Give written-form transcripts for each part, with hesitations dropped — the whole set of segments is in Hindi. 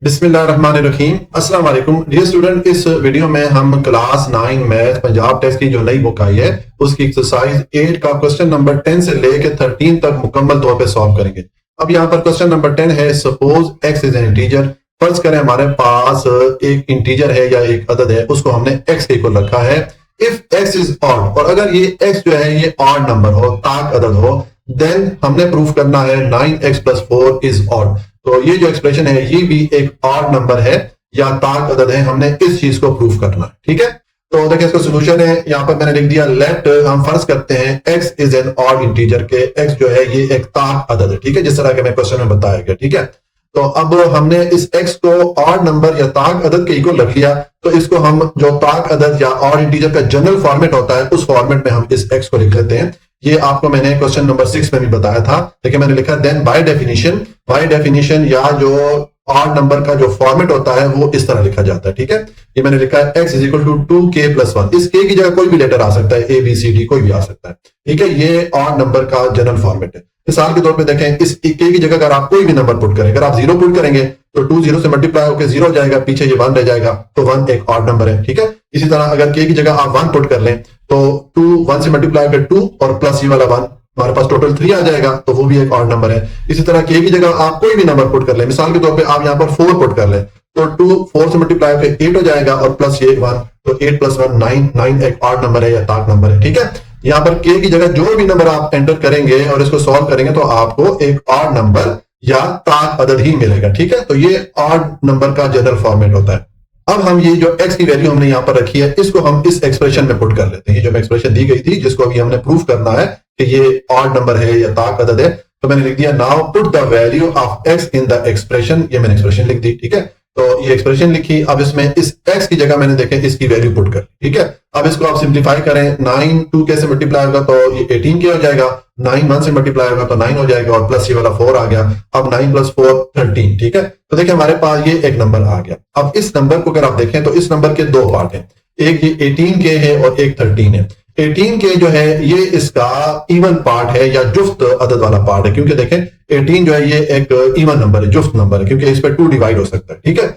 बिस्मिल्लाहिर्रहमानिर्रहीम। अस्सलाम वालेकुम डियर स्टूडेंट। इस वीडियो में हम क्लास 9 मैथ पंजाब टेस्ट की जो नई बुक आई है उसकी एक्सरसाइज 8 का क्वेश्चन नंबर 10 से लेकर 13 तक मुकम्मल तौर पे सॉल्व करेंगे। अब यहाँ पर क्वेश्चन नंबर 10 है, suppose x is an integer. फर्ज करें हमारे पास एक इंटीजर है या एक अदद है, उसको हमने एक्स के इक्वल रखा है। इफ एक्स इज ऑड, और अगर ये एक्स जो है ये ऑड नंबर हो, ताक अदद हो, देन हमने प्रूफ करना है 9x + 4 इज ऑड। तो ये जो एक्सप्रेशन है ये भी एक ऑड नंबर है या ताक अदद है, हमने इस चीज को प्रूफ करना है। ठीक है, तो देखिए इसका सॉल्यूशन है, यहाँ पर मैंने लिख दिया लेट, हम फर्ज करते हैं x is an odd integer के x जो है ये एक ताक अदद है। ठीक है, जिस तरह के मैं क्वेश्चन में बताया गया। ठीक है, तो अब हमने इस x को ऑड नंबर या ताक अदद के इक्वल रख लिया, तो इसको हम जो ताक अदद या ऑड इंटीजर का जनरल फॉर्मेट होता है उस फॉर्मेट में हम इस x को लिख लेते हैं। ये आपको मैंने क्वेश्चन नंबर 6 में भी बताया था। देखिए मैंने लिखा देन बाय डेफिनेशन या जो ऑड नंबर का जो फॉर्मेट होता है वो इस तरह लिखा जाता है। ठीक है, ये मैंने लिखा है x = 2k + 1। इस k की जगह कोई भी लेटर आ सकता है, a b c d कोई भी आ सकता है। ठीक है, ये ऑड नंबर का जनरल फॉर्मेट है। मिसाल के तौर पे देखें, इस k की जगह अगर आप कोई भी नंबर पुट करें, अगर आप 0 पुट करेंगे तो 2 0 से मल्टीप्लाई होकर 0 हो जाएगा, पीछे ये 1 रह जाएगा, तो 1 एक ऑड नंबर है। ठीक है, इसी तरह अगर k की जगह आप 1 पुट कर लें तो 2 1 से मल्टीप्लाई होकर 2 और प्लस ये वाला 1, हमारे पास टोटल 3 आ जाएगा, तो वो भी एक ऑड नंबर है। इसी तरह k की जगह आप कोई भी नंबर पुट कर लें, मिसाल के तौर पे आप यहाँ पर 4 पुट कर लें तो 2 4 से मल्टीप्लाई होकर 8 हो जाएगा और प्लस ये 1, तो 8 + 1 9 एक ऑड नंबर है या ताक नंबर है। ठीक है, यहाँ पर k की जगह जो भी नंबर आप एंटर करेंगे और इसको सॉल्व करेंगे तो आपको एक ऑड नंबर या ताक अदद ही मिलेगा। ठीक है, तो ये ऑड नंबर का जनरल फॉर्मेट होता है। अब हम ये जो x की वैल्यू हमने यहाँ पर रखी है इसको हम इस एक्सप्रेशन में पुट कर लेते हैं। ये जो एक्सप्रेशन दी गई थी जिसको अभी हमने प्रूफ करना है कि ये ऑड नंबर है या ताक अदद है, तो मैंने लिख दिया now put the value of x in the expression. ये मैंने एक्सप्रेशन लिख दी। ठीक है, तो ये एक्सप्रेशन लिखी। अब इसमें इस x की जगह मैंने देखे इसकी वैल्यू पुट कर। ठीक है, अब इसको आप सिंप्लीफाई करें, 9 2k से मल्टीप्लाई होगा तो ये 18k हो जाएगा, 9 1 से मल्टीप्लाई होगा तो 9 हो जाएगा और प्लस ये वाला 4 आ गया। अब 9 + 4 13। ठीक है, तो देखिए हमारे पास ये एक नंबर आ गया। अब इस नंबर को अगर आप देखें तो इस नंबर के दो पार्ट हैं, एक ये 18k है और एक 13 है। 18k जो है ये इसका इवन पार्ट है या जुफ्त अदद वाला पार्ट है, क्योंकि देखें 18 जो है ये एक इवन नंबर है, जुफ्त नंबर है, क्योंकि इस पर 2 डिवाइड हो सकता है। ठीक है,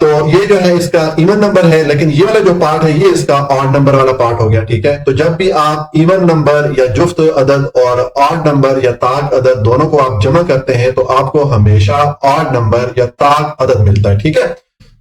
तो ये जो है इसका इवन नंबर है, लेकिन ये वाला जो पार्ट है ये इसका ऑड नंबर वाला पार्ट हो गया। ठीक है, तो जब भी आप इवन नंबर या जुफ्त अदद और ऑड नंबर या ताक अदद दोनों को आप जमा करते हैं तो आपको हमेशा ऑड नंबर या ताक अदद मिलता है। ठीक है,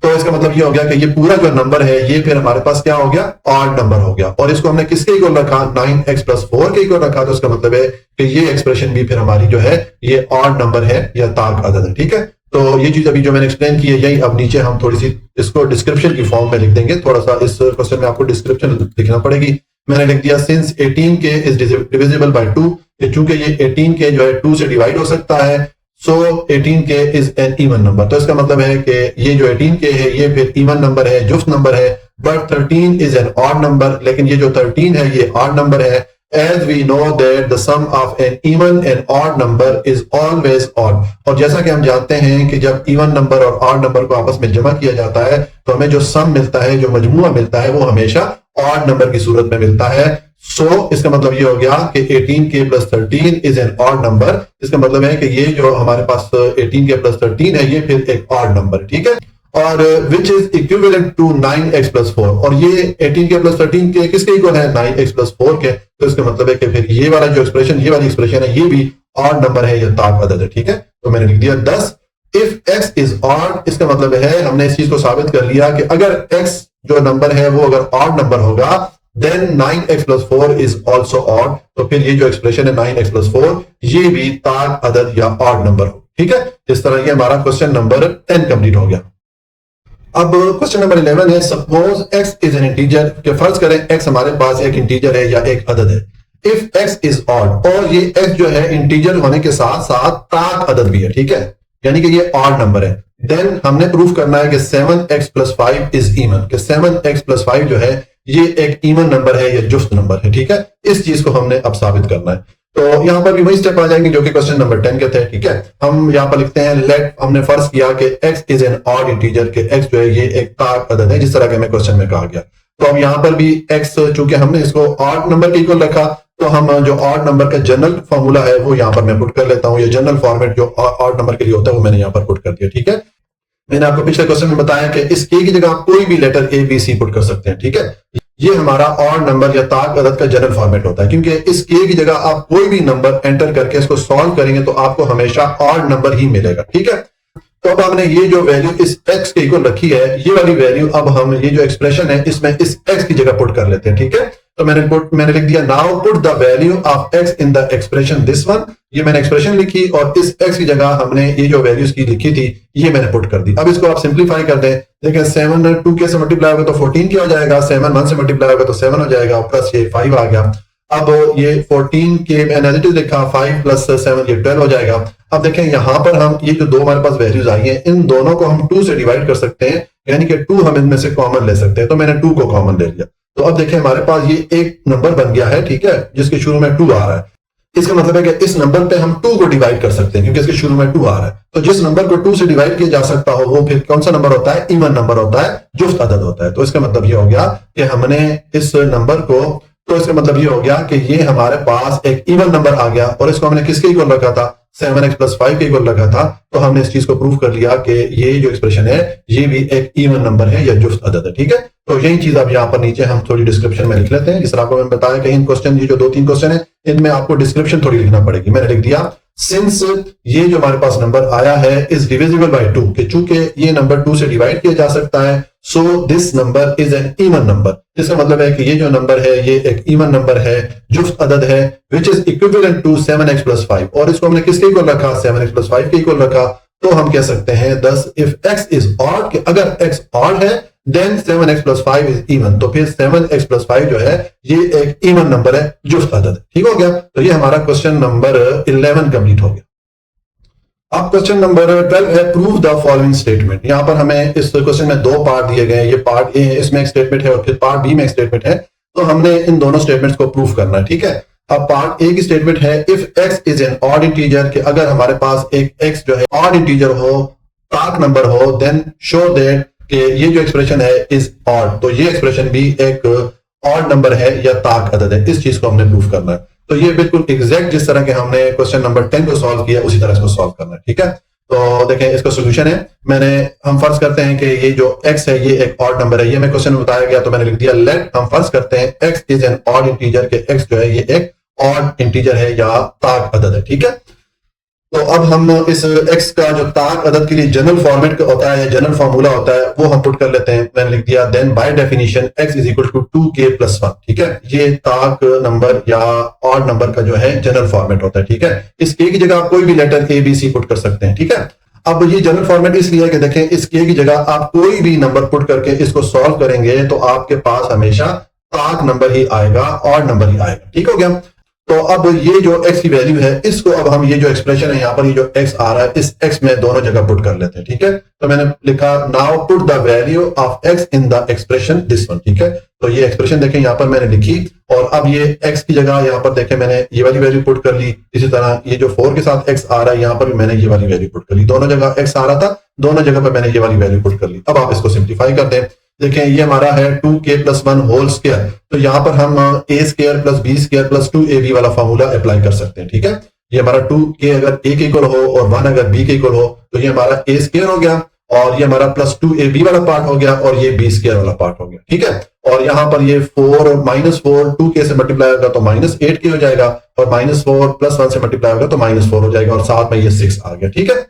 तो इसका मतलब ये हो गया कि ये पूरा जो नंबर है ये फिर हमारे पास क्या हो गया, ऑड नंबर हो गया। और इसको हमने किसके इक्वल रखा, 9x + 4 के इक्वल रखा, तो इसका मतलब है कि ये एक्सप्रेशन भी फिर हमारी जो है ये ऑड नंबर है या ताक अदद है। ठीक है, तो ये चीज अभी जो मैंने एक्सप्लेन की है यही अब नीचे हम थोड़ी सी इसको डिस्क्रिप्शन की फॉर्म में लिख देंगे। थोड़ा सा इस क्वेश्चन में आपको डिस्क्रिप्शन लिखना पड़ेगी। मैंने लिख दिया since 18k is divisible by 2, चूंकि ये 18k जो है 2 से डिवाइड हो सकता है, सो 18k is an even number. तो इसका मतलब है कि ये जो 18k है ये फिर इवन नंबर है, जुफ्त नंबर है, but 13 is an odd number. लेकिन ये जो 13 है ये ऑड नंबर है। As we know that the sum of an even and odd number is always odd। और जैसा कि हम जानते हैं कि जब इवन नंबर और ऑड नंबर को आपस में जमा किया जाता है तो हमें जो सम मिलता है, जो मजमुआ मिलता है, वो हमेशा ऑड नंबर की सूरत में मिलता है। सो इसका मतलब ये हो गया कि 18k + 13 is an odd number. इसका मतलब है कि ये जो हमारे पास 18k + 13 है ये फिर एक ऑड नंबर। ठीक है, और which is equivalent to 9x + 4, और ये 18k + 13 के किसके इक्वल है, 9x + 4 के। तो इसका मतलब है कि फिर ये वाला जो एक्सप्रेशन, ये वाली एक्सप्रेशन है ये भी ऑड नंबर है या ताक अदद है। ठीक है, तो मैंने लिख दिया 10 इफ x इज ऑड। इसका मतलब है हमने इस चीज को साबित कर लिया कि अगर x जो नंबर है वो अगर ऑड नंबर होगा then 9x + 4 is also odd. तो फिर ये जो एक्सप्रेशन है 9x + 4 ये भी ताक अदद या ऑड नंबर हो। ठीक है, इस तरह ये हमारा क्वेश्चन नंबर 10 कंप्लीट हो गया। अब क्वेश्चन नंबर 11 है, suppose x is an integer, कि फर्ज करें x हमारे पास एक इंटीजर है या एक अदद है। इफ x इज ऑड, और ये x जो है इंटीजर होने के साथ साथ ताक अदद भी है। ठीक है, यानी कि ये ऑड नंबर है, देन हमने प्रूफ करना है कि 7x + 5 इज इवन, कि 7x + 5 जो है ये एक इवन नंबर है या जुफ्त नंबर है। ठीक है, इस चीज को हमने अब साबित करना है। तो यहाँ पर भी वही स्टेप आ जाएंगे जो कि क्वेश्चन नंबर 10 के थे। ठीक है, हम यहाँ पर लिखते हैं लेट, हमने फर्ज किया कि x is an odd integer, के x जो है ये एक ताक अदद है, जिस तरह के हमें क्वेश्चन में कहा गया। तो अब यहाँ पर भी x, चूंकि हमने इसको ऑड नंबर के इक्वल रखा तो हम जो ऑड नंबर का जनरल फॉर्मूला है वो यहाँ पर मैं पुट कर लेता हूँ। ये जनरल फॉर्मेट जो ऑड नंबर के लिए होता है वो मैंने यहाँ पर पुट कर दिया। ठीक है, मैंने आपको पिछले क्वेश्चन में बताया कि इस के की जगह आप कोई भी letter A B C put कर सकते हैं, ठीक है। ये हमारा ऑड नंबर या ताक अदद का जनरल फॉर्मेट होता है, क्योंकि इस के की जगह आप कोई भी नंबर एंटर करके इसको सॉल्व करेंगे तो आपको हमेशा ऑड नंबर ही मिलेगा, ठीक है। तो अब हमने ये जो वैल्यू इस x के इक्वल रखी है, ये वाली वैल्यू अब हम ये जो एक्सप्रेशन है इसमें इस x की जगह पुट कर लेते हैं, ठीक है। तो मैंने लिख दिया now put the value of x in the expression this one. ये मैंने एक्सप्रेशन लिखी और इस x की जगह हमने ये जो वैल्यूज की लिखी थी ये मैंने पुट कर दी। अब इसको आप सिंप्लीफाई कर दें, देखिए 7 2 के से मल्टीप्लाई होगा तो 14 क्या हो जाएगा, 7 1 से मल्टीप्लाई होगा तो 7 हो जाएगा, प्लस ये 5 आ गया। अब ये 14 के मैंने लिखा 5 प्लस 7 ये 12 हो जाएगा। अब देखें यहां पर हम ये जो दो हमारे पास वैल्यूज आई हैं इन दोनों को हम 2 से डिवाइड कर सकते हैं, यानी कि 2 हम इनमें से कॉमन ले सकते हैं। तो मैंने 2 को कॉमन ले लिया, तो अब देखें हमारे पास ये एक नंबर बन गया है, ठीक है, जिसके शुरू में 2 आ रहा है। इसका मतलब है कि इस नंबर पे हम 2 को डिवाइड कर सकते हैं क्योंकि इसके शुरू में 2 आ रहा है। तो जिस नंबर को 2 से डिवाइड किया जा सकता हो वो फिर कौन सा नंबर होता है, इवन नंबर होता है, जुफ्त अदद होता है। तो इसका मतलब ये हो गया कि हमने इस नंबर को, तो इसका मतलब ये हो गया कि ये हमारे पास एक इवन नंबर आ गया और इसको हमने किसके इक्वल रखा था, 7x + 5 के इक्वल रखा था। तो हमने इस चीज को प्रूव कर लिया कि ये जो एक्सप्रेशन है ये भी एक इवन नंबर है या जुफ्त अदद है, ठीक है। तो यही चीज अब यहाँ पर नीचे हम थोड़ी डिस्क्रिप्शन में लिख लेते हैं। जिस तरह आपको मैंने बताया कि इन क्वेश्चन, ये जो 2-3 क्वेश्चन है इनमें आपको डिस्क्रिप्शन थोड़ी लिखना पड़ेगी। मैंने लिख दिया सिंस ये जो हमारे पास नंबर आया है इज डिविजिबल बाय 2, कि चूंकि ये नंबर 2 से डिवाइड किया जा सकता है, so this number is an even number. इसका मतलब है कि ये जो नंबर है ये एक इवन नंबर है, जुफ्त अदद है, which is equivalent to 7x + 5। और इसको हमने किसके इक्वल रखा, 7x + 5 के इक्वल रखा। तो हम कह सकते हैं दस इफ x इज ऑड, कि अगर x ऑड है देन 7x + 5 इज इवन। तो फिर 7x + 5 जो है ये एक इवन नंबर है, जुफ्त अदद है, ठीक हो गया। तो ये हमारा क्वेश्चन नंबर 11 कंप्लीट हो गया। अब क्वेश्चन नंबर 12 है प्रूव द फॉलोइंग स्टेटमेंट। यहां पर हमें इस क्वेश्चन में 2 पार्ट दिए गए हैं, ये पार्ट ए है, इसमें एक स्टेटमेंट है और फिर पार्ट बी में एक स्टेटमेंट है। तो हमने इन दोनों स्टेटमेंट्स को प्रूव करना है, ठीक है। अब पार्ट ए की स्टेटमेंट है if x is an odd integer, कि अगर हमारे पास एक x जो है ऑड इंटीजर हो, ताक नंबर हो, देन शो दैट कि ये जो एक्सप्रेशन है इज ऑड। तो ये एक्सप्रेशन भी एक ऑड नंबर है या ताक अदद है, इस चीज को हमने प्रूव करना है। तो ये बिल्कुल एग्जैक्ट जिस तरह के हमने क्वेश्चन नंबर 10 को सॉल्व किया उसी तरह इसको सॉल्व करना है, ठीक है। तो देखें इसका सोल्यूशन है, हम फर्ज करते हैं कि ये जो x है ये एक ऑड नंबर है, ये मैं क्वेश्चन में बताया गया। तो मैंने लिख दिया लेट, हम फर्ज करते हैं x is an odd integer, के x जो है ये एक ऑड इंटीजर है या ताक अदद है, ठीक है। तो अब हम इस x का जो ताक अदद के लिए जनरल फॉर्मेट होता है, जनरल फॉर्मूला होता है, वो हम पुट कर लेते हैं। मैंने लिख दिया then by definition x is equal to 2k + 1, ठीक है। ये ताक नंबर या ऑड नंबर का जो है जनरल फॉर्मेट होता है, ठीक है। इस k की जगह आप कोई भी letter a b c put कर सकते हैं, ठीक है। अब ये जनरल फॉर्मेट इसलिए कि देखें इस k की जगह आप कोई भी नंबर पुट करके इसको सॉल्व करेंगे तो आपके पास हमेशा ताक नंबर ही आएगा, ऑड नंबर ही आएगा, ठीक हो गया। तो अब ये जो x की वैल्यू है इसको अब हम ये जो एक्सप्रेशन है यहाँ पर ये जो x आ रहा है इस x में दोनों जगह पुट कर लेते हैं, ठीक है। तो मैंने लिखा now put the value of x in the expression this one, ठीक है। तो ये एक्सप्रेशन देखें यहाँ पर मैंने लिखी और अब ये x की जगह यहाँ पर देखें मैंने ये वाली वैल्यू पुट कर ली। इसी तरह ये जो 4 के साथ x आ रहा है यहाँ पर भी मैंने ये वाली वैल्यू पुट कर ली। दोनों जगह x आ रहा था, दोनों जगह पर मैंने ये वाली वैल्यू पुट कर ली। अब आप इसको सिंप्लीफाई कर दें, देखें ये हमारा है 2k + 1 होल स्क्वायर। तो यहां पर हम a² + b² + 2ab वाला फॉर्मूला अप्लाई कर सकते हैं, ठीक है। ये हमारा 2k अगर a के इक्वल हो और 1 अगर b के इक्वल हो तो ये हमारा a² हो गया और ये हमारा +2ab वाला पार्ट हो गया और ये b² वाला पार्ट हो गया, ठीक है। और यहां पर ये 4 और -4 2k से मल्टीप्लाई होगा तो -8k हो जाएगा और -4 + 1 से मल्टीप्लाई होगा तो -4 हो जाएगा और साथ में ये 6 आ गया, ठीक है।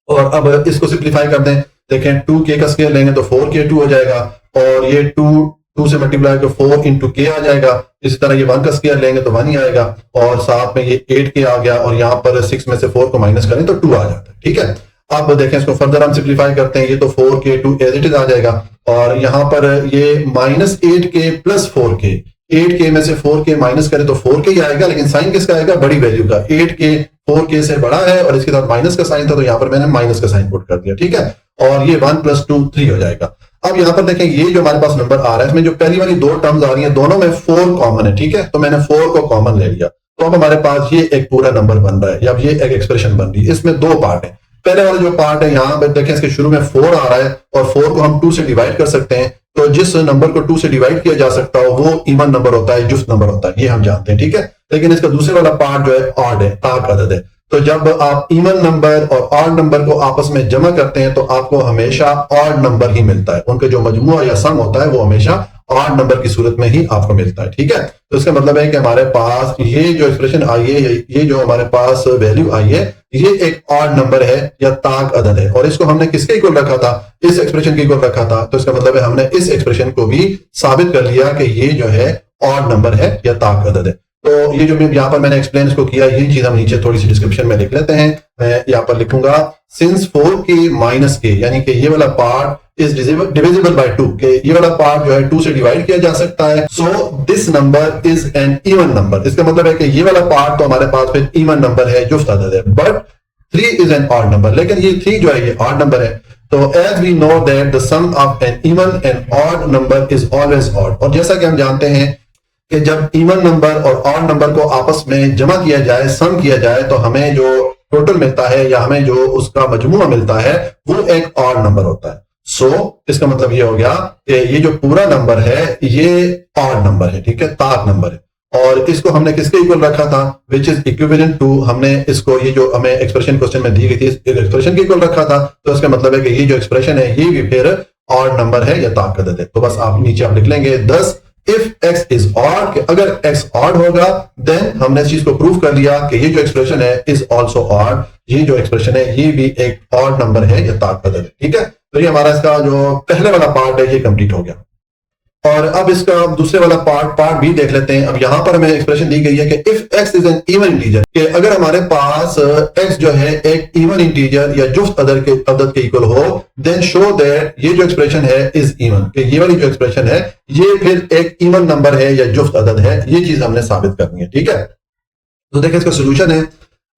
और अब इसको सिंप्लीफाई कर दें, देखें 2k का स्क्वायर लेंगे तो 4k2 हो जाएगा और ये 2 से मल्टीप्लाई कर 4 × k आ जाएगा। इसी तरह ये 1 का स्क्वायर लेंगे तो 1 ही आएगा और साथ में ये 8k आ गया और यहाँ पर 6 में से 4 को माइनस करें तो 2 आ जाता है, ठीक है। अब देखें इसको फर्दर हम सिंप्लीफाई करते हैं, ये तो 4k2 एज इट इज आ जाएगा और यहाँ पर ये -8k + 4k, 8k में से 4k माइनस करें तो 4k ही आएगा, लेकिन साइन किसका आएगा, बड़ी वैल्यू का। 8k 4k से बड़ा है और इसके साथ माइनस का साइन था तो यहाँ पर मैंने माइनस का साइन पुट कर दिया, ठीक है। और ये 1 + 2 3 हो जाएगा। अब यहाँ पर देखें ये जो हमारे पास नंबर आ रहा है इसमें जो पहली वाली 2 टर्म्स आ रही हैं दोनों में 4 कॉमन है, ठीक है। तो मैंने 4 को कॉमन ले लिया तो अब हमारे पास ये एक पूरा नंबर बन रहा है या ये एक एक्सप्रेशन बन रही है। इसमें 2 पार्ट है। पहले वाला जो पार्ट है यहाँ पर देखें इसके शुरू में 4 आ रहा है और 4 को हम 2 से डिवाइड कर सकते हैं। तो जिस नंबर को 2 से डिवाइड किया जा सकता हो वो इवन नंबर होता है, जुफ्त नंबर होता है, ये हम जानते हैं, ठीक है। लेकिन इसका दूसरे वाला पार्ट जो है ऑड है, ताक अदद है। तो जब आप इवन नंबर और ऑड नंबर को आपस में जमा करते हैं तो आपको हमेशा ऑड नंबर ही मिलता है, उनका जो मजमूआ या सम होता है वो हमेशा ऑड नंबर की सूरत में ही आपको मिलता है। ठीक है, तो इसका मतलब है कि हमारे पास ये जो एक्सप्रेशन आई है, ये जो हमारे पास वैल्यू आई है, ये एक ऑड नंबर है या ताक अदद है, और इसको हमने किसके इक्वल रखा था, इस एक्सप्रेशन के इक्वल रखा था। तो इसका मतलब है हमने इस एक्सप्रेशन को भी साबित कर लिया कि ये जो है ऑड नंबर है या ताक अदद है। तो ये जो यहाँ पर मैंने एक्सप्लेन इसको किया, ये चीज हम नीचे थोड़ी सी डिस्क्रिप्शन में लिख लेते हैं। मैं यहाँ पर लिखूंगा सिंस 4k माइनस के, यानी कि ये वाला पार्ट इज डिविजिबल बाय 2, के ये वाला पार्ट जो है 2 से डिवाइड किया जा सकता है। So this number is an even number, इसका मतलब है कि ये वाला पार्ट तो हमारे पास फिर इवन नंबर है, जुफ्त अदद है, but 3 is an odd number, लेकिन ये 3 जो है ये ऑड नंबर है। तो as we know that the sum of an even and odd number is always odd, और जैसा कि हम जानते हैं कि जब इवन नंबर और ऑड नंबर को आपस में जमा किया जाए, सम किया जाए, तो हमें जो टोटल मिलता है या हमें जो उसका मजमूआ मिलता है वो एक ऑड नंबर होता है। सो इसका मतलब ये हो गया कि ये जो पूरा नंबर है ये ऑड नंबर है, ठीक है, ताक नंबर है, और इसको हमने किसके इक्वल रखा था, विच इज इक्विवेलेंट टू, हमने इसको ये जो हमें एक्सप्रेशन क्वेश्चन में दी गई थी इस एक्सप्रेशन के इक्वल रखा था। तो इसका मतलब है कि ये जो एक्सप्रेशन है ये भी फिर ऑड नंबर है या ताक अदद है। तो बस आप नीचे आप लिख लेंगे 10 इफ x इज ऑड, कि अगर x ऑड होगा देन हमने इस चीज को प्रूव कर लिया कि ये जो एक्सप्रेशन है इज ऑल्सो ऑड, ये जो एक्सप्रेशन है ये भी एक ऑड नंबर है या ताक अदद है। ठीक है, तो ये हमारा इसका जो पहले वाला पार्ट है ये कंप्लीट हो गया। और अब इसका दूसरे वाला पार्ट भी देख लेते हैं। अब यहां पर हमें एक्सप्रेशन दी गई है कि if x is an even integer, कि अगर हमारे पास x जो है एक इवन इंटीजर या जुफ्त अदद के इक्वल हो, देन शो दैट ये जो एक्सप्रेशन है इज इवन, कि ये वाली जो एक्सप्रेशन है ये फिर एक इवन नंबर है या जुफ्त अदद है, ये चीज हमने साबित करनी है। ठीक है, तो देखिए इसका सोल्यूशन है।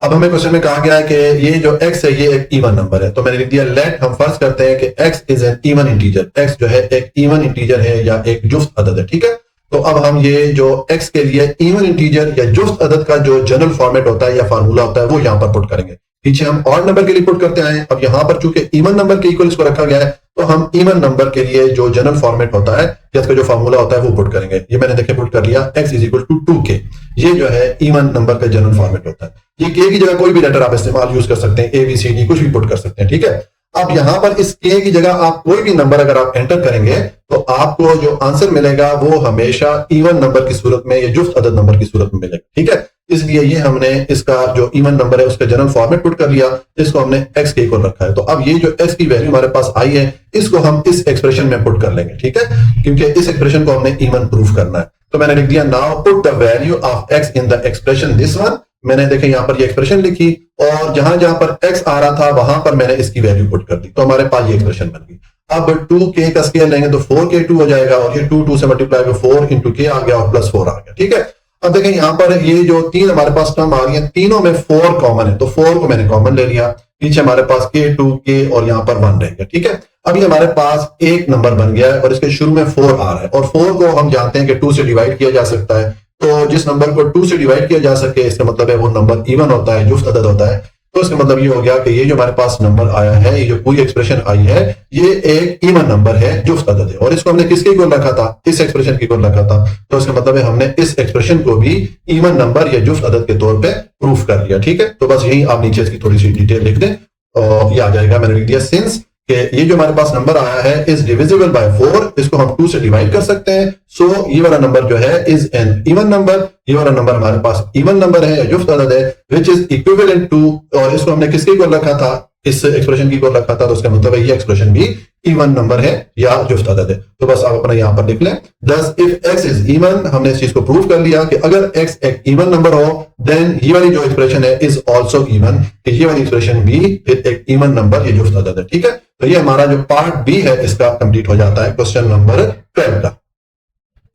अब हमें क्वेश्चन में कहा गया है कि ये जो x है ये एक इवन नंबर है, तो मैंने लिख दिया लेट, हम फर्ज करते हैं कि x is an even integer, x जो है एक इवन इंटीजर है या एक जुफ्त अदद है। ठीक है, तो अब हम ये जो x के लिए इवन इंटीजर या जुफ्त अदद का जो जनरल फॉर्मेट होता है या फार्मूला होता है वो यहां पर पुट करेंगे। पीछे हम ऑड नंबर के लिए पुट करते आए, अब यहां पर चूंकि इवन नंबर के इक्वल इसको रखा गया है तो हम इवन नंबर के लिए जो जनरल फॉर्मेट होता है या इसका जो फार्मूला होता है वो पुट करेंगे। ये मैंने देखे पुट कर लिया, x is equal to 2k, ये जो है इवन नंबर का जनरल फॉर्मेट होता है। ये k की जगह कोई भी लेटर आप इस्तेमाल यूज कर सकते हैं, a b c d कुछ भी पुट कर सकते हैं। ठीक है, अब यहां पर इस k की जगह आप कोई भी नंबर अगर आप एंटर करेंगे तो आपको जो आंसर मिलेगा वो हमेशा इवन नंबर की सूरत में या जुफ्त अदद नंबर की सूरत में मिलेगा। ठीक है, इसलिए ये हमने इसका जो इवन नंबर है उसका जनरल फॉर्मेट पुट कर लिया, इसको हमने x के इक्वल रखा है। तो अब ये जो x की वैल्यू हमारे पास आई है इसको हम इस एक्सप्रेशन में पुट कर लेंगे। ठीक है, क्योंकि इस एक्सप्रेशन को हमने इवन प्रूफ करना है। तो मैंने लिख दिया now put the value of x in the expression this one. मैंने देखे यहाँ पर ये एक्सप्रेशन लिखी और जहां जहां पर x आ रहा था वहां पर मैंने इसकी वैल्यू पुट कर दी, तो हमारे पास ये एक्सप्रेशन बन गई। अब 2k का स्केयर लेंगे तो 4k2 हो जाएगा, और ये 2 से मल्टीप्लाई में 4 इंटू k आ गया और प्लस 4 आ गया। ठीक है, अब देखें यहाँ पर ये जो 3 हमारे पास टर्म आ रही है तीनों में 4 कॉमन है, तो 4 को मैंने कॉमन ले लिया, पीछे हमारे पास k2 k और यहाँ पर 1 रहेगा। ठीक है, अभी हमारे पास एक नंबर बन गया है और इसके शुरू में 4 आ रहा है, और 4 को हम जानते हैं कि 2 से डिवाइड किया जा सकता है, तो जिस नंबर को 2 से डिवाइड किया जा सके इसका मतलब है वो नंबर इवन होता है, जुफ्त अदद होता है। तो इसका मतलब ये हो गया कि ये जो हमारे पास नंबर आया है, ये जो पूरी एक्सप्रेशन आई है, ये एक इवन नंबर है, जुफ्त अदद है, और इसको हमने किसके इक्वल रखा था, इस एक्सप्रेशन के इक्वल रखा था। तो इसका मतलब है हमने इस एक्सप्रेशन को भी इवन नंबर या जुफ्त अदद के तौर पे प्रूफ कर लिया। ठीक है, तो बस यही आप नीचे इसकी थोड़ी सी डिटेल लिख दें और ये आ जाएगा। मैंने लिख दिया सिंस कि ये जो हमारे पास नंबर आया है इज डिविजिबल बाय 4, इसको हम 2 से डिवाइड कर सकते हैं। सो ये वाला नंबर जो है इज एन इवन नंबर, ये वाला नंबर हमारे पास इवन नंबर है या जुफ्त अदद है, विच इज इक्विवेलेंट टू, और इसको हमने किसके इक्वल रखा था, इस एक्सप्रेशन की इक्वल रखा था, तो उसका मतलब है ये एक्सप्रेशन भी इवन नंबर है या जुफ्त अदद है। तो बस आप अपना यहां पर लिख लें 10 इफ x इज इवन, हमने इस चीज को प्रूव कर लिया कि अगर x एक इवन नंबर हो देन ये वाली जो एक्सप्रेशन है इज ऑल्सो इवन, ये वाली एक्सप्रेशन भी फिर एक इवन नंबर या जुफ्त अदद है। ठीक है, तो ये हमारा जो पार्ट बी है इसका कंप्लीट हो जाता है क्वेश्चन नंबर 12 का।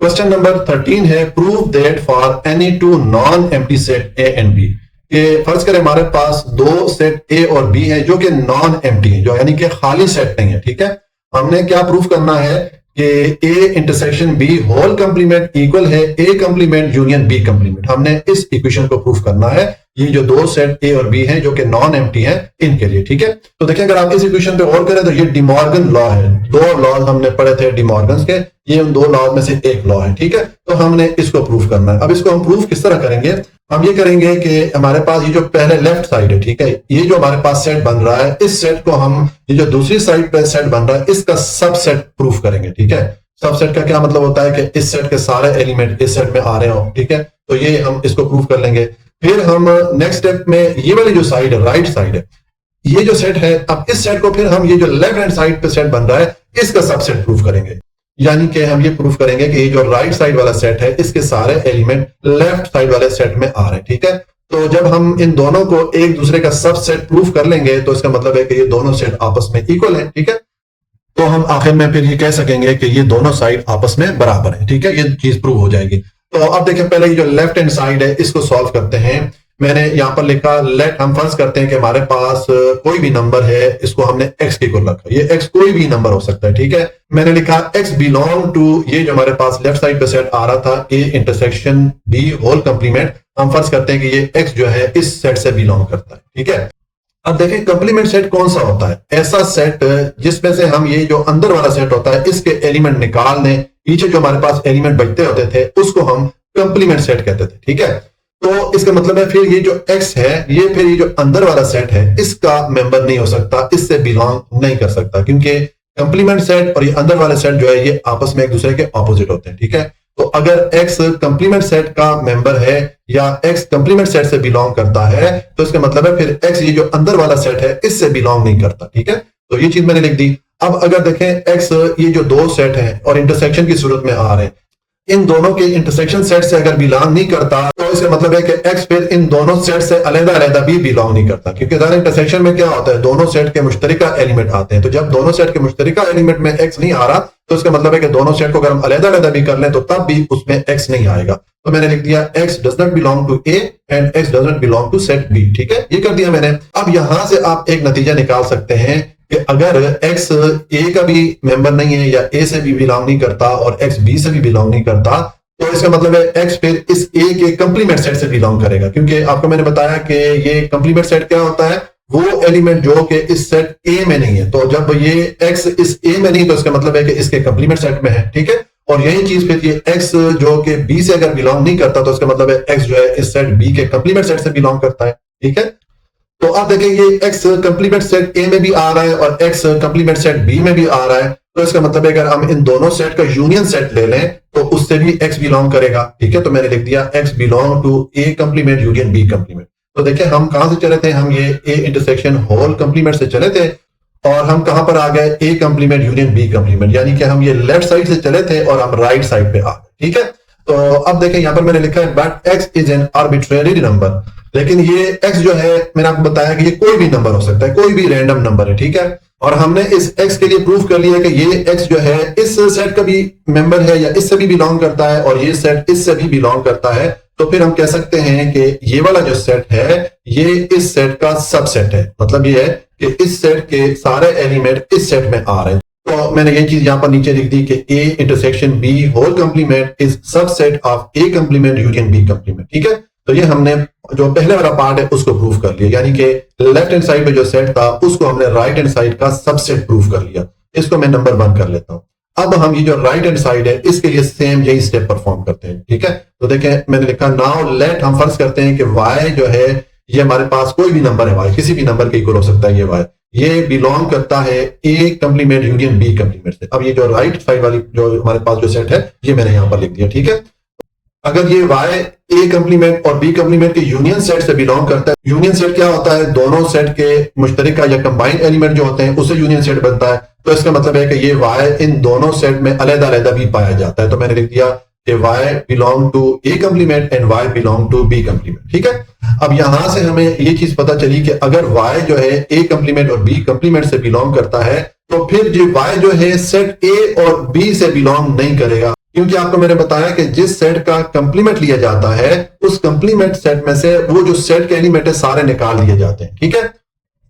क्वेश्चन नंबर 13 है prove that for any two non empty set A and B, कि फर्ज करें हमारे पास 2 सेट ए और बी है जो कि नॉन एम्प्टी है, जो यानी कि खाली सेट नहीं है। ठीक है, हमने क्या प्रूफ करना है कि A intersection B whole complement equal है A complement union B complement, हमने इस इक्वेशन को प्रूफ करना है। ये जो दो सेट ए और बी हैं जो कि नॉन एम्प्टी हैं इनके लिए, ठीक है। तो देखिए अगर आप इस इक्वेशन पे और करें तो ये डिमॉर्गन लॉ है, दो लॉज हमने पढ़े थे डिमॉर्गन के, ये उन दो लॉज में से एक लॉ है, ठीक है। तो हमने इसको प्रूव करना है। अब इसको हम प्रूव किस तरह करेंगे, हम ये करेंगे कि हमारे पास ये जो पहले लेफ्ट साइड है, ठीक है, ये जो हमारे पास सेट बन रहा है, इस सेट को हम ये जो दूसरी साइड पे सेट बन रहा है इसका सबसेट प्रूफ करेंगे, ठीक है। सबसेट का क्या मतलब होता है कि इस सेट के सारे एलिमेंट इस सेट में आ रहे हो, ठीक है। तो ये हम इसको प्रूफ कर लेंगे। फिर हम नेक्स्ट स्टेप में ये वाली जो साइड है, राइट साइड है, ये जो सेट है, अब इस सेट को फिर हम ये जो लेफ्ट हैंड साइड पे सेट बन रहा है इसका सबसेट प्रूफ करेंगे। यानी कि हम ये प्रूफ करेंगे कि ये जो राइट साइड वाला सेट है इसके सारे एलिमेंट लेफ्ट साइड वाले सेट में आ रहे हैं, ठीक है। तो जब हम इन दोनों को एक दूसरे का सबसेट प्रूफ कर लेंगे तो इसका मतलब है कि ये दोनों सेट आपस में इक्वल हैं, ठीक है। तो हम आखिर में फिर ये कह सकेंगे कि ये दोनों साइड आपस में बराबर है, ठीक है। ये चीज प्रूव हो जाएगी। तो अब देखिए पहले ये जो लेफ्ट हैंड साइड है इसको सॉल्व करते हैं। मैंने यहां पर लिखा लेट, हम फर्ज करते हैं कि हमारे पास कोई भी नंबर है, इसको हमने x के इक्वल रखा, ये x कोई भी नंबर हो सकता है, ठीक है। मैंने लिखा x बिलोंग टू, ये जो हमारे पास लेफ्ट साइड पे सेट आ रहा था a intersection b whole complement, हम फर्ज करते हैं कि ये x जो है इस सेट से बिलोंग करता है, ठीक है। अब देखें कंप्लीमेंट सेट कौन सा होता है, ऐसा सेट जिसमें से हम ये जो अंदर वाला सेट होता है इसके एलिमेंट निकाल लें, पीछे जो हमारे पास एलिमेंट बचते होते थे उसको हम कंप्लीमेंट सेट कहते थे, ठीक है। तो इसका मतलब है फिर ये जो x है, ये फिर ये जो अंदर वाला सेट है इसका मेंबर नहीं हो सकता, इससे बिलोंग नहीं कर सकता, क्योंकि कंप्लीमेंट सेट और ये अंदर वाले सेट जो है ये आपस में एक दूसरे के ऑपोजिट होते हैं, ठीक है। तो अगर x कंप्लीमेंट सेट का मेंबर है या x कंप्लीमेंट सेट से बिलोंग करता है तो इसका मतलब है फिर x ये जो अंदर वाला सेट है इससे बिलोंग नहीं करता, ठीक है। तो ये चीज मैंने लिख दी। अब अगर देखें x ये जो दो सेट है और इंटरसेक्शन की सूरत में आ रहे हैं, इन दोनों के इंटरसेक्शन सेट से अगर बिलोंग नहीं करता तो इसका मतलब है कि x फिर इन दोनों सेट से अलग-अलग भी बिलोंग नहीं करता, क्योंकि ज़ाहिर इंटरसेक्शन में क्या होता है, दोनों सेट के मुश्तरिका एलिमेंट आते हैं। तो जब दोनों सेट के मुश्तरिका एलिमेंट में x नहीं आ रहा तो इसका मतलब है कि दोनों सेट को अगर हम अलग-अलग भी कर लें तो तब भी उसमें x नहीं आएगा। तो मैंने लिख दिया x does not belong to a एंड x does not belong to set b, ठीक है, ये कर दिया मैंने। अब यहां से आप एक नतीजा निकाल सकते हैं कि अगर x a का भी मेंबर नहीं है या a से भी बिलोंग नहीं करता और x b से भी बिलोंग नहीं करता तो इसका मतलब है x फिर इस a के कंप्लीमेंट सेट से बिलोंग करेगा, क्योंकि आपको मैंने बताया कि ये कंप्लीमेंट सेट क्या होता है, वो एलिमेंट जो कि इस सेट a में नहीं है। तो जब ये x इस a में नहीं तो इसका मतलब है कि इसके कंप्लीमेंट सेट में है, ठीक है। और यही चीज फिर ये x जो कि b से अगर बिलोंग नहीं करता तो इसका मतलब है x जो है इस सेट b के कंप्लीमेंट सेट से बिलोंग करता है, ठीक है। तो आप देखें ये x कंप्लीमेंट सेट a में भी आ रहा है और x कंप्लीमेंट सेट b में भी आ रहा है, तो इसका मतलब है अगर हम इन दोनों सेट का यूनियन सेट ले लें तो उससे भी x बिलोंग करेगा, ठीक है। तो मैंने लिख दिया x belong to a complement union b complement. तो देखिए हम कहां से चले थे, हम ये a इंटरसेक्शन होल कंप्लीमेंट से चले थे और हम कहां पर आ गए, a complement union b complement, यानी कि हम ये लेफ्ट साइड से चले थे और हम राइट साइड पे आ गए, ठीक है। तो अब देखें यहां पर मैंने लिखा है but x is an arbitrary number, लेकिन ये x जो है मैंने आपको बताया कि ये कोई भी नंबर हो सकता है, कोई भी रैंडम नंबर है, ठीक है। और हमने इस x के लिए प्रूफ कर लिया कि ये x जो है इस सेट का भी मेंबर है या इससे भी बिलोंग करता है और ये सेट इससे भी बिलोंग करता है। तो फिर हम कह सकते हैं कि ये वाला जो सेट है ये इस सेट का सबसेट है, मतलब ये है कि इस सेट के सारे एलिमेंट इस सेट में आ रहे हैं। तो मैंने ये चीज यहां पर नीचे लिख दी कि a intersection b whole complement is subset of a complement union b complement, ठीक है। तो ये हमने जो पहले वाला पार्ट है उसको प्रूफ कर लिया, यानी कि लेफ्ट हैंड साइड पे जो सेट था उसको हमने राइट हैंड साइड का सबसेट प्रूफ कर लिया। इसको मैं नंबर 1 कर लेता हूं। अब हम ये जो राइट हैंड साइड है इसके लिए सेम यही स्टेप परफॉर्म करते हैं, ठीक है। तो देखें मैंने लिखा नाउ लेट, हम फर्ज करते हैं कि y जो है ये हमारे पास कोई भी नंबर है, y किसी भी नंबर के इक्वल हो सकता है, ये y ये बिलोंग करता है a complement union b complement से। अब ये जो राइट साइड वाली जो हमारे पास जो सेट है ये मैंने यहां पर लिख दिया, ठीक है। अगर ये y a कंप्लीमेंट और b कंप्लीमेंट के यूनियन सेट से बिलोंग करता है, यूनियन सेट क्या होता है, दोनों सेट के मुश्तरिका या कंबाइंड एलिमेंट जो होते हैं उससे यूनियन सेट बनता है। तो इसका मतलब है कि ये y इन दोनों सेट में अलग-अलग भी पाया जाता है। तो मैंने लिख दिया कि y belong to a complement and y belong to b complement, ठीक है। अब यहां से हमें ये चीज पता चली कि अगर y जो है a कंप्लीमेंट और b कंप्लीमेंट से बिलोंग करता है तो फिर जो y जो है सेट a और b से बिलोंग नहीं करेगा, क्योंकि आपको मैंने बताया कि जिस सेट का कंप्लीमेंट लिया जाता है उस कंप्लीमेंट सेट में से वो जो सेट के एलिमेंट है सारे निकाल लिए जाते हैं, ठीक है।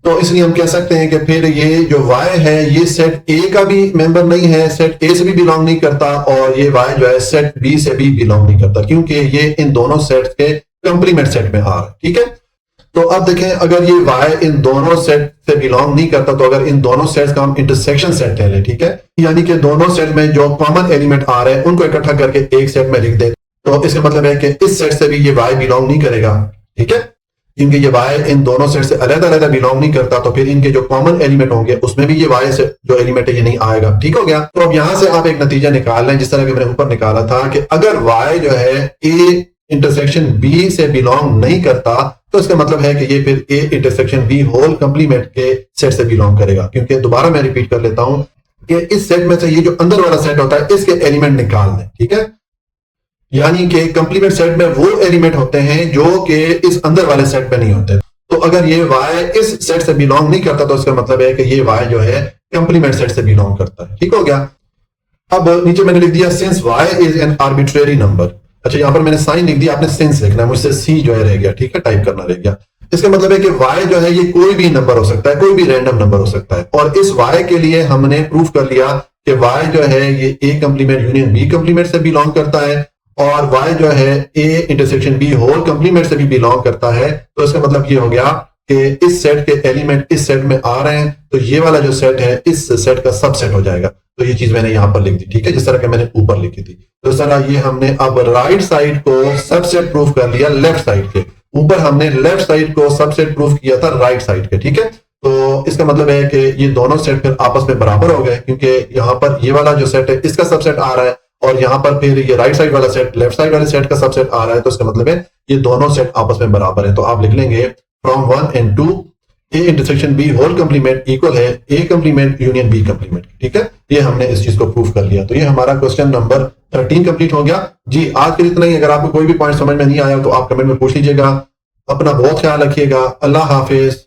तो इसलिए हम कह सकते हैं कि फिर ये जो y है ये सेट a का भी मेंबर नहीं है, सेट a से भी बिलोंग नहीं करता और ये y जो है सेट b से भी बिलोंग नहीं करता, क्योंकि ये इन दोनों सेट्स के कंप्लीमेंट सेट में आ रहा है, ठीक है। तो अब देखें, अगर ये y इन दोनों सेट से बिलोंग नहीं करता, तो अगर इन दोनों सेट्स का हम इंटरसेक्शन सेट ले लें, ठीक है, यानी कि दोनों सेट में जो कॉमन एलिमेंट आ रहे हैं उनको इकट्ठा करके एक सेट में लिख दे, तो इसका मतलब है कि इस सेट से भी ये y बिलोंग नहीं करेगा, ठीक है, क्योंकि ये y इन दोनों सेट से अलग अलग बिलोंग नहीं करता, तो फिर इनके जो कॉमन एलिमेंट होंगे उसमें भी ये y से जो एलिमेंट है ये नहीं आएगा। ठीक हो गया। तो अब यहां से आप एक नतीजा निकाल लें, जिस तरह के मैंने ऊपर निकाला था कि अगर y जो है a इंटरसेक्शन b से बिलोंग नहीं करता, तो इसका मतलब है कि ये फिर a intersection b whole complement के सेट से बिलोंग करेगा। क्योंकि दोबारा मैं रिपीट कर लेता हूं कि इस सेट में से ये जो अंदर वाला सेट होता है इसके एलिमेंट निकाल दें, ठीक है, यानी कि कंप्लीमेंट सेट में वो एलिमेंट होते हैं जो कि इस अंदर वाले सेट में नहीं होते। तो अगर ये y इस सेट से बिलोंग नहीं करता, तो इसका मतलब है कि ये y जो है कंप्लीमेंट सेट से बिलोंग करता है। ठीक हो गया। अब नीचे मैंने लिख दिया since y is an arbitrary number. अच्छा, यहां पर मैंने साइन लिख दिया, आपने सिंस लिखना है, मुझसे c जो है रह गया, ठीक है, टाइप करना रह गया। इसका मतलब है कि y जो है ये कोई भी नंबर हो सकता है, कोई भी रैंडम नंबर हो सकता है, और इस y के लिए हमने प्रूफ कर लिया कि y जो है ये a complement union b complement से बिलोंग करता है, और y जो है a intersection b whole complement से भी बिलोंग करता है। तो इसका मतलब ये हो गया कि इस सेट के एलिमेंट इस सेट में आ रहे हैं, तो ये वाला जो सेट है इस सेट का सबसेट हो जाएगा। तो ये चीज मैंने यहां पर लिख दी, ठीक है, जिस तरह के मैंने ऊपर लिखी थी। तो इस तरह ये हमने अब राइट साइड को सबसेट प्रूफ कर लिया लेफ्ट साइड के ऊपर, हमने लेफ्ट साइड को सबसेट प्रूफ किया था राइट साइड के, ठीक है। तो इसका मतलब है कि ये दोनों सेट फिर आपस में बराबर हो गए, क्योंकि यहाँ पर ये वाला जो सेट है इसका सबसेट आ रहा है, और यहाँ पर फिर ये राइट साइड वाला सेट लेफ्ट साइड वाले सेट का सबसेट आ रहा है। तो इसका मतलब है ये दोनों सेट आपस में बराबर है। तो आप लिख लेंगे from 1 and 2 a intersection b whole complement equal है a complement union b complement, ठीक है। ये हमने इस चीज को प्रूफ कर लिया। तो ये हमारा क्वेश्चन नंबर 13 कंप्लीट हो गया जी। आज के लिए इतना ही। अगर आपको कोई भी पॉइंट समझ में नहीं आया तो आप कमेंट में पूछ लीजिएगा। अपना बहुत ख्याल रखिएगा। अल्लाह हाफिज।